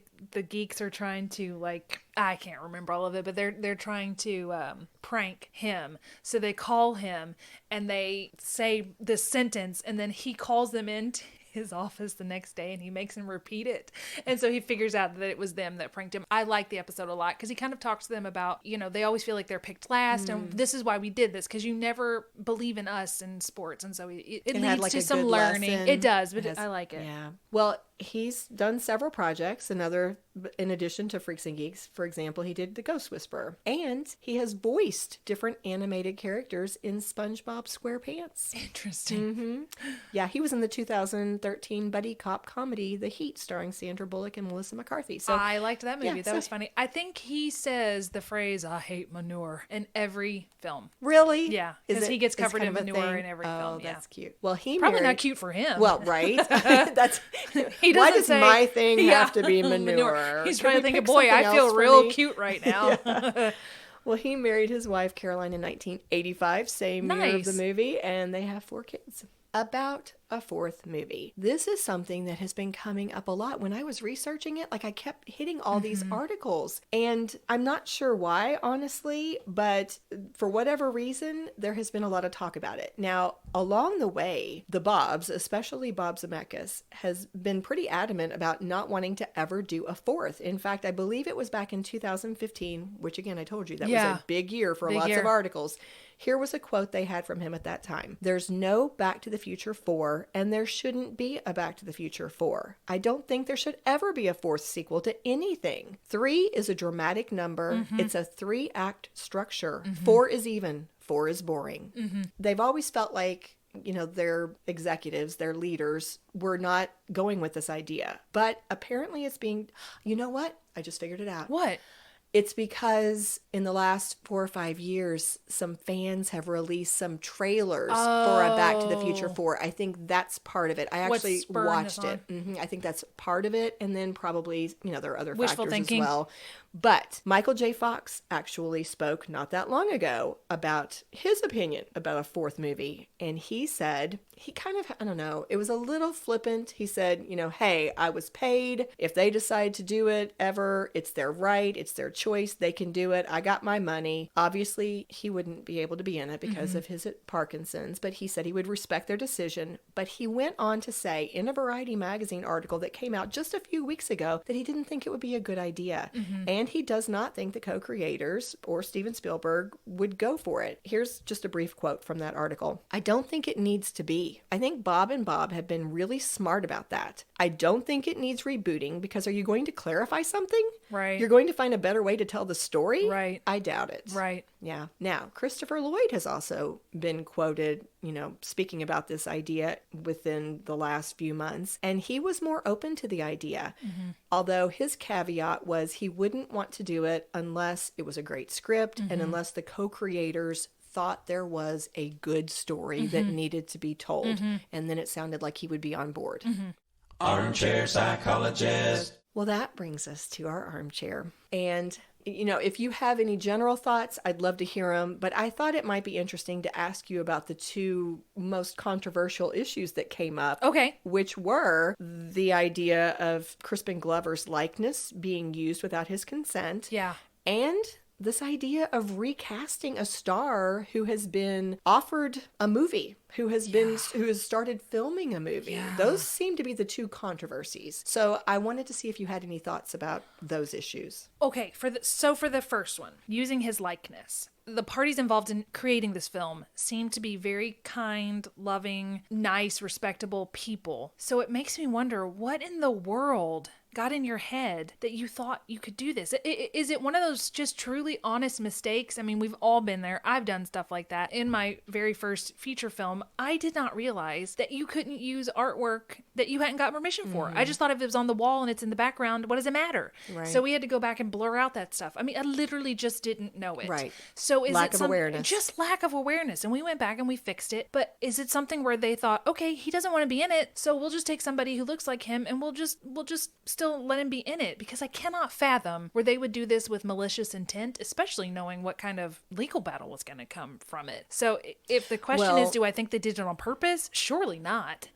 geeks are trying to, like, I can't remember all of it, but they're trying to prank him. So they call him and they say this sentence, and then he calls them into his office the next day and he makes him repeat it. And so he figures out that it was them that pranked him. I like the episode a lot because he kind of talks to them about, they always feel like they're picked last, and this is why we did this, because you never believe in us in sports. And so it leads had like to a some good learning. lesson. It does, but I like it. Yeah. Well, he's done several projects, in addition to Freaks and Geeks. For example, he did The Ghost Whisperer, and he has voiced different animated characters in SpongeBob SquarePants. Interesting. Yeah, he was in the 2013 buddy cop comedy The Heat, starring Sandra Bullock and Melissa McCarthy. So I liked that movie. Yeah, That was funny. I think he says the phrase "I hate manure" in every film. Really? Yeah, Is because it- he gets is covered kind in of a manure thing? in every Oh, film. Yeah, that's cute. Well, he probably married... not cute for him. Well, right. That's He why doesn't does say, my thing yeah, have to be manure? He's Can probably we thinking, pick "Boy, I something feel else for real me?" cute right now." Well, he married his wife Caroline in 1985, same year of the Nice. movie, and they have 4 kids. About a 4th movie. This is something that has been coming up a lot. When I was researching it, like, I kept hitting all these articles, and I'm not sure why, honestly, but for whatever reason, there has been a lot of talk about it. Now, along the way, the Bobs, especially Bob Zemeckis, has been pretty adamant about not wanting to ever do a 4th. In fact, I believe it was back in 2015, which again, I told you, that was a big year for lots of articles. Here was a quote they had from him at that time. "There's no Back to the Future 4, and there shouldn't be a Back to the Future 4. I don't think there should ever be a 4th sequel to anything. 3 is a dramatic number. It's a 3-act structure. 4 is even. 4 is boring." They've always felt like, you know, their executives, their leaders were not going with this idea. But apparently it's being... You know what? I just figured it out. What? It's because in the last 4 or 5 years, some fans have released some trailers for a Back to the Future 4. I think that's part of it. I What's actually spurring watched this it. I think that's part of it. And then probably, you know, there are other Wishful factors thinking. as well. But Michael J. Fox actually spoke not that long ago about his opinion about a 4th movie. And he said, he kind of, I don't know, it was a little flippant. He said, you know, hey, I was paid. If they decide to do it ever, it's their right. It's their choice. They can do it. I got my money. Obviously, he wouldn't be able to be in it because of his Parkinson's, but he said he would respect their decision. But he went on to say in a Variety magazine article that came out just a few weeks ago that he didn't think it would be a good idea. And he does not think the co-creators or Steven Spielberg would go for it. Here's just a brief quote from that article. "I don't think it needs to be. I think Bob and Bob have been really smart about that. I don't think it needs rebooting because are you going to clarify something? Right. You're going to find a better way to tell the story? Right. I doubt it." Right. Yeah. Now, Christopher Lloyd has also been quoted, you know, speaking about this idea within the last few months, and he was more open to the idea. Although his caveat was he wouldn't want to do it unless it was a great script and unless the co-creators thought there was a good story that needed to be told. And then it sounded like he would be on board. Armchair psychologist. Well, that brings us to our armchair. And, you know, if you have any general thoughts, I'd love to hear them. But I thought it might be interesting to ask you about the 2 most controversial issues that came up. Okay. Which were the idea of Crispin Glover's likeness being used without his consent. Yeah. And this idea of recasting a star who has been offered a movie, who has started filming a movie. Yeah. Those seem to be the 2 controversies. So I wanted to see if you had any thoughts about those issues. Okay, for the first one, using his likeness. The parties involved in creating this film seem to be very kind, loving, nice, respectable people. So it makes me wonder, what in the world got in your head that you thought you could do this? Is it one of those just truly honest mistakes? I mean, we've all been there. I've done stuff like that. In my very first feature film, I did not realize that you couldn't use artwork that you hadn't got permission for. I just thought if it was on the wall and it's in the background, what does it matter? Right. So we had to go back and blur out that stuff. I mean, I literally just didn't know it. Right. So is Lack it of awareness. Just lack of awareness. And we went back and we fixed it. But is it something where they thought, okay, he doesn't want to be in it, so we'll just take somebody who looks like him and we'll just still let him be in it? Because I cannot fathom where they would do this with malicious intent, especially knowing what kind of legal battle was going to come from it. So if the question is, do I think they did it on purpose? Surely not.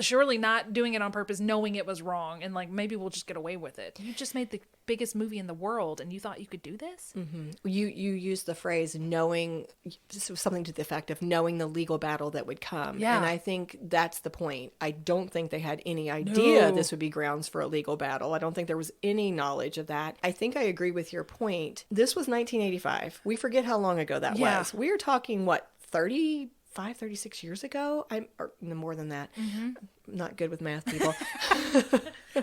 Surely not doing it on purpose, knowing it was wrong, and like, maybe we'll just get away with it. You just made the biggest movie in the world, and you thought you could do this? You used the phrase knowing, something to the effect of knowing the legal battle that would come. Yeah. And I think that's the point. I don't think they had any idea No. this would be grounds for a legal battle. I don't think there was any knowledge of that. I think I agree with your point. This was 1985. We forget how long ago that was. We are talking, what, 36 years ago? Or no, more than that. I'm not good with math, people.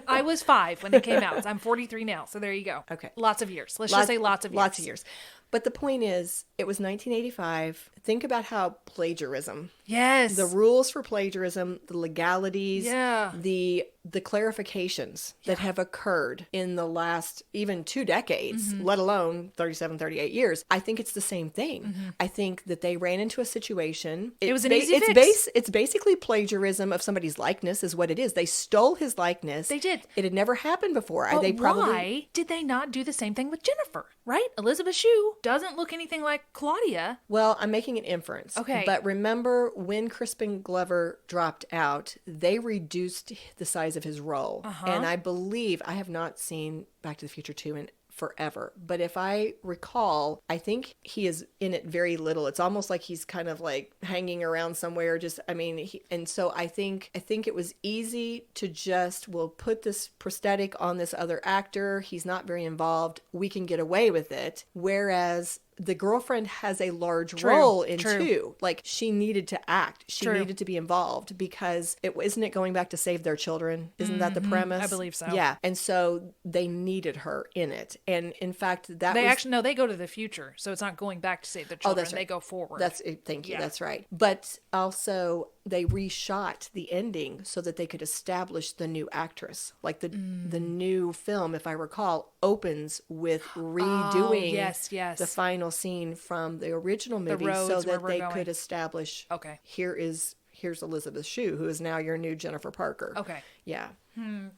I was 5 when it came out. So I'm 43 now. So there you go. Okay. Lots of years. Let's just say lots of years. Lots of years. But the point is, it was 1985. Think about how plagiarism. Yes. The rules for plagiarism, the legalities, Yeah. the clarifications that have occurred in the last even 2 decades, let alone 37, 38 years. I think it's the same thing. I think that they ran into a situation. It was an easy fix. It's basically plagiarism of somebody's likeness is what it is. They stole his likeness. They did. It had never happened before. But They probably why did they not do the same thing with Jennifer, right? Elizabeth Shue doesn't look anything like Claudia. Well, I'm making an inference. Okay. But remember when Crispin Glover dropped out, they reduced the size of his role. And I believe, I have not seen Back to the Future 2 in forever. But if I recall, I think he is in it very little. It's almost like he's kind of like hanging around somewhere. And so I think it was easy to just, we'll put this prosthetic on this other actor. He's not very involved. We can get away with it. Whereas the girlfriend has a large role in two. Like, she needed to act. She needed to be involved because isn't it going back to save their children? Isn't that the premise? I believe so. Yeah. And so they needed her in it. And in fact, they go to the future. So it's not going back to save their children. that's right. They go forward. Thank you. Yeah. That's right. But also they reshot the ending so that they could establish the new actress. Like the new film, if I recall, opens with redoing yes. the final scene from the original movie so that they could establish, here's Elizabeth Shue, who is now your new Jennifer Parker. Okay. Yeah.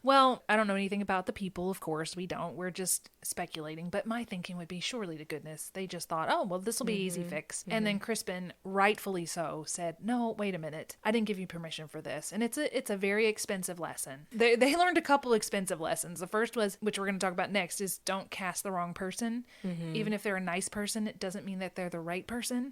Well, I don't know anything about the people, of course. We don't. We're just speculating. But my thinking would be, surely to goodness, they just thought, oh, well, this will be easy fix. And then Crispin, rightfully so, said, no, wait a minute. I didn't give you permission for this. And it's a very expensive lesson. They learned a couple expensive lessons. The first was, which we're going to talk about next, is don't cast the wrong person. Even if they're a nice person, it doesn't mean that they're the right person.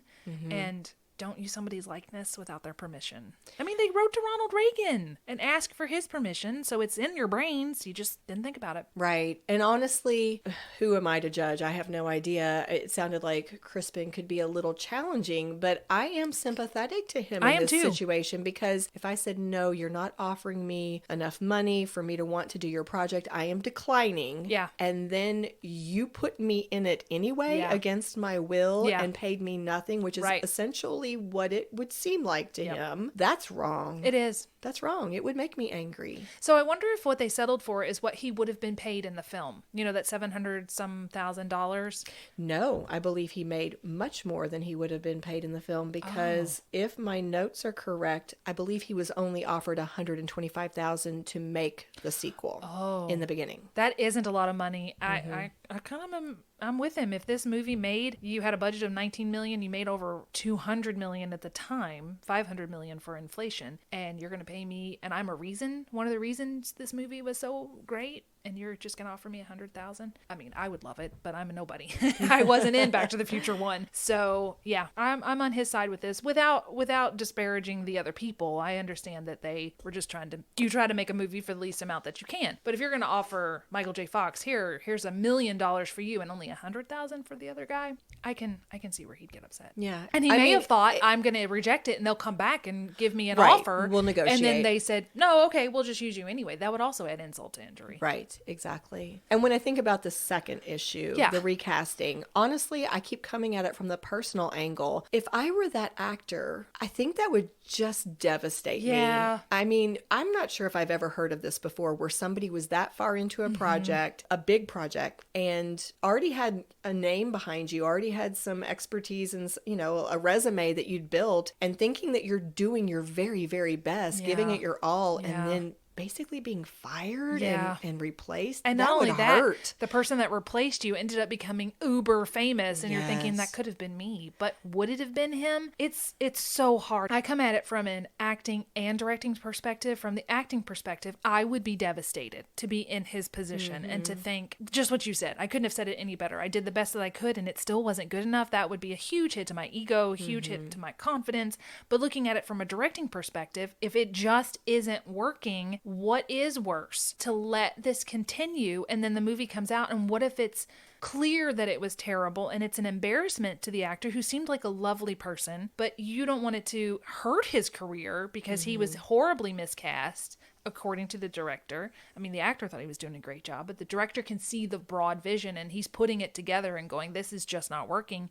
And don't use somebody's likeness without their permission. I mean, they wrote to Ronald Reagan and asked for his permission, so it's in your brains. You just didn't think about it. Right. And honestly, who am I to judge? I have no idea. It sounded like Crispin could be a little challenging, but I am sympathetic to him in this situation, because if I said, no, you're not offering me enough money for me to want to do your project, I am declining. Yeah. And then you put me in it anyway against my will and paid me nothing, which is essentially what it would seem like to him. That's wrong. It is. That's wrong. It would make me angry. So I wonder if what they settled for is what he would have been paid in the film. You know, that $700,000. No, I believe he made much more than he would have been paid in the film, because if my notes are correct, I believe he was only offered $125,000 to make the sequel in the beginning. That isn't a lot of money. I kind of I'm with him. If this movie you had a budget of $19 million, you made over $200 million at the time, $500 million for inflation, and you're going to pay me, and I'm one of the reasons this movie was so great, and you're just going to offer me $100,000. I mean, I would love it, but I'm a nobody. I wasn't in Back to the Future 1. So yeah, I'm on his side with this without disparaging the other people. I understand that they were just try to make a movie for the least amount that you can. But if you're going to offer Michael J. Fox, here's $1 million for you and only $100,000 for the other guy, I can see where he'd get upset. Yeah. And he may have thought, I'm going to reject it and they'll come back and give me an offer. We'll negotiate. And then they said, no, okay, we'll just use you anyway. That would also add insult to injury. Right, exactly. And when I think about the second issue, the recasting, honestly, I keep coming at it from the personal angle. If I were that actor, I think that would just devastate me. I mean, I'm not sure if I've ever heard of this before, where somebody was that far into a project, a big project, and already had a name behind you, already had some expertise and, a resume that you'd built, and thinking that you're doing your very, very best, giving it your all, and then basically being fired and replaced. And not only that, the person that replaced you ended up becoming uber famous, and you're thinking, that could have been me, but would it have been him? It's so hard. I come at it from an acting and directing perspective. From the acting perspective, I would be devastated to be in his position and to think just what you said. I couldn't have said it any better. I did the best that I could and it still wasn't good enough. That would be a huge hit to my ego, huge hit to my confidence. But looking at it from a directing perspective, if it just isn't working, what is worse? To let this continue and then the movie comes out, and what if it's clear that it was terrible and it's an embarrassment to the actor who seemed like a lovely person, but you don't want it to hurt his career because he was horribly miscast according to the director, I mean, the actor thought he was doing a great job, but the director can see the broad vision and he's putting it together and going, this is just not working.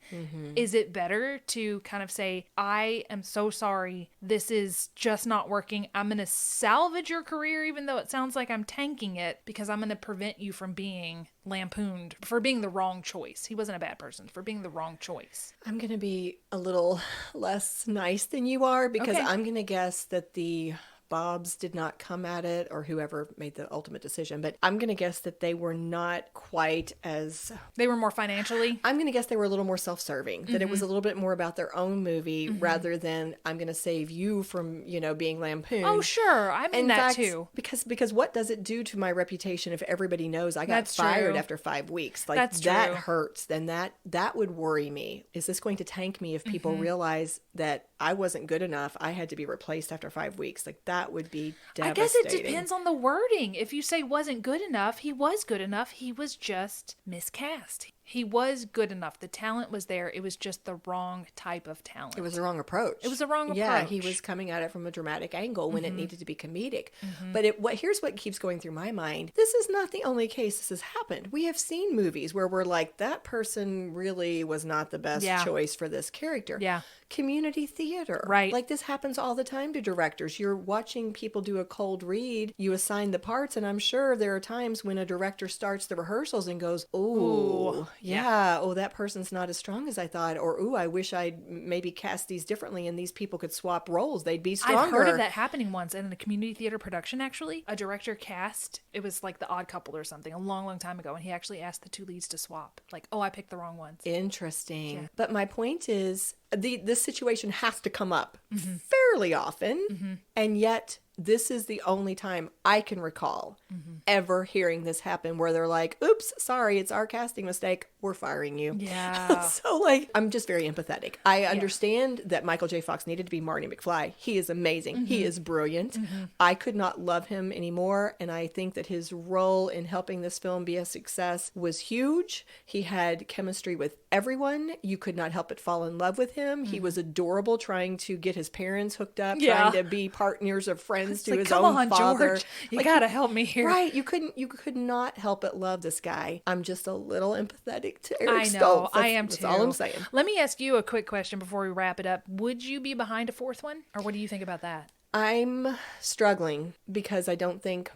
Is it better to kind of say, I am so sorry, this is just not working. I'm going to salvage your career, even though it sounds like I'm tanking it, because I'm going to prevent you from being lampooned for being the wrong choice. He wasn't a bad person, for being the wrong choice. I'm going to be a little less nice than you are, because I'm going to guess that the Bobs did not come at it, or whoever made the ultimate decision, but I'm going to guess that they were not quite as... They were more financially? I'm going to guess they were a little more self-serving, that it was a little bit more about their own movie rather than I'm going to save you from, being lampooned. Oh, sure. I mean that too. Because what does it do to my reputation if everybody knows I got That's fired true. after 5 weeks? Like, That's that true. hurts. Then that would worry me. Is this going to tank me if people realize that I wasn't good enough? I had to be replaced after 5 weeks. Like, that would be devastating. I guess it depends on the wording. If you say wasn't good enough, he was good enough. He was just miscast. He was good enough. The talent was there. It was just the wrong type of talent. It was the wrong approach. It was the wrong approach. Yeah, he was coming at it from a dramatic angle when it needed to be comedic. But here's what keeps going through my mind. This is not the only case this has happened. We have seen movies where we're like, that person really was not the best choice for this character. Yeah. Community theater. Right. Like, this happens all the time to directors. You're watching people do a cold read. You assign the parts, and I'm sure there are times when a director starts the rehearsals and goes, ooh, yeah, oh, that person's not as strong as I thought. Or, ooh, I wish I'd maybe cast these differently and these people could swap roles. They'd be stronger. I've heard of that happening once in a community theater production, actually. A director cast, it was like The Odd Couple or something, a long, long time ago, and he actually asked the two leads to swap. Like, oh, I picked the wrong ones. Interesting. Yeah. But my point is, this situation has to come up fairly often, and yet this is the only time I can recall ever hearing this happen where they're like, oops, sorry, it's our casting mistake. We're firing you. Yeah. So, like, I'm just very empathetic. I understand that Michael J. Fox needed to be Marty McFly. He is amazing. He is brilliant. I could not love him anymore, and I think that his role in helping this film be a success was huge. He had chemistry with everyone. You could not help but fall in love with him. He was adorable, trying to get his parents hooked up, trying to be partners or friends to his own father. George, you gotta help me here. Right. You could not help but love this guy. I'm just a little empathetic to Eric I know. Stoltz. I am too. That's all I'm saying. Let me ask you a quick question before we wrap it up. Would you be behind a fourth one? Or what do you think about that? I'm struggling because I don't think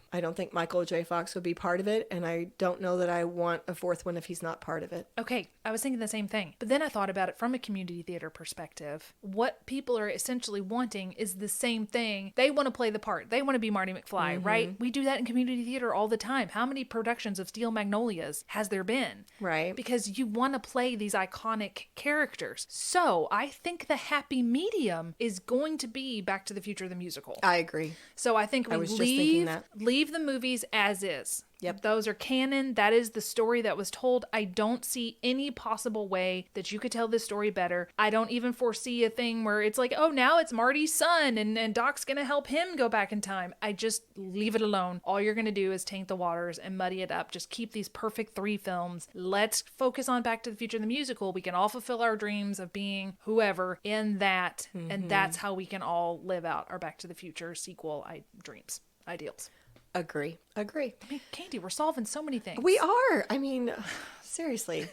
Michael J. Fox would be part of it, and I don't know that I want a fourth one if he's not part of it. Okay, I was thinking the same thing. But then I thought about it from a community theater perspective. What people are essentially wanting is the same thing. They want to play the part. They want to be Marty McFly, right? We do that in community theater all the time. How many productions of Steel Magnolias has there been? Right. Because you want to play these iconic characters. So I think the happy medium is going to be Back to the Future, the musical. I agree. So I think we was just thinking that. leave the movies as is. Yep. Those are canon. That is the story that was told. I don't see any possible way that you could tell this story better. I don't even foresee a thing where it's like, oh, now it's Marty's son and Doc's going to help him go back in time. I just leave it alone. All you're going to do is taint the waters and muddy it up. Just keep these perfect 3 films. Let's focus on Back to the Future, the musical. We can all fulfill our dreams of being whoever in that. And that's how we can all live out our Back to the Future sequel dreams, ideals. Agree. I mean, Candy, we're solving so many things. We are. I mean, seriously,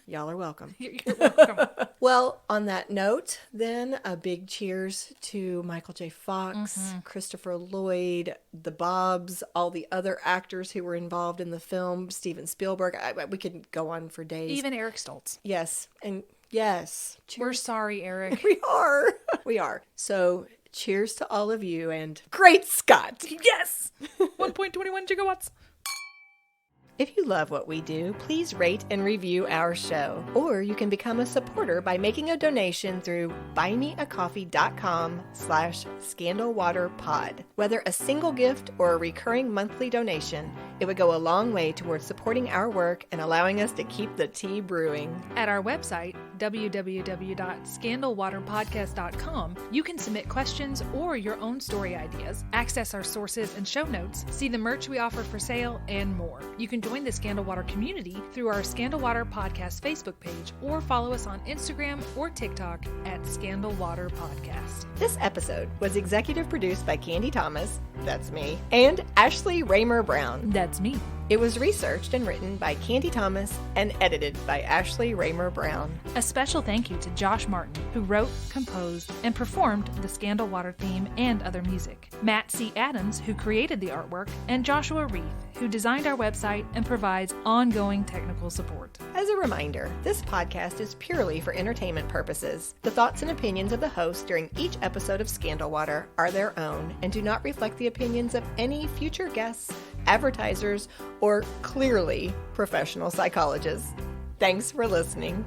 y'all are welcome. You're welcome. Well, on that note, then, a big cheers to Michael J. Fox, Christopher Lloyd, the Bobs, all the other actors who were involved in the film, Steven Spielberg. We could go on for days. Even Eric Stoltz. Yes. And yes. We're sorry, Eric. We are. We are. So cheers to all of you, and great Scott! Yes! 1.21 gigawatts. If you love what we do, please rate and review our show. Or you can become a supporter by making a donation through buymeacoffee.com/scandalwaterpod. Whether a single gift or a recurring monthly donation, it would go a long way towards supporting our work and allowing us to keep the tea brewing. At our website, www.scandalwaterpodcast.com, you can submit questions or your own story ideas, access our sources and show notes, see the merch we offer for sale, and more. You can join the Scandal Water community through our Scandal Water Podcast Facebook page or follow us on Instagram or TikTok at Scandal Water Podcast. This episode was executive produced by Candy Thomas, that's me, and Ashley Raymer Brown. That's me. It was researched and written by Candy Thomas and edited by Ashley Raymer Brown. A special thank you to Josh Martin, who wrote, composed, and performed the Scandal Water theme and other music. Matt C. Adams, who created the artwork, and Joshua Reith, who designed our website and provides ongoing technical support. As a reminder, this podcast is purely for entertainment purposes. The thoughts and opinions of the host during each episode of Scandal Water are their own and do not reflect the opinions of any future guests, advertisers, or clearly professional psychologists. Thanks for listening.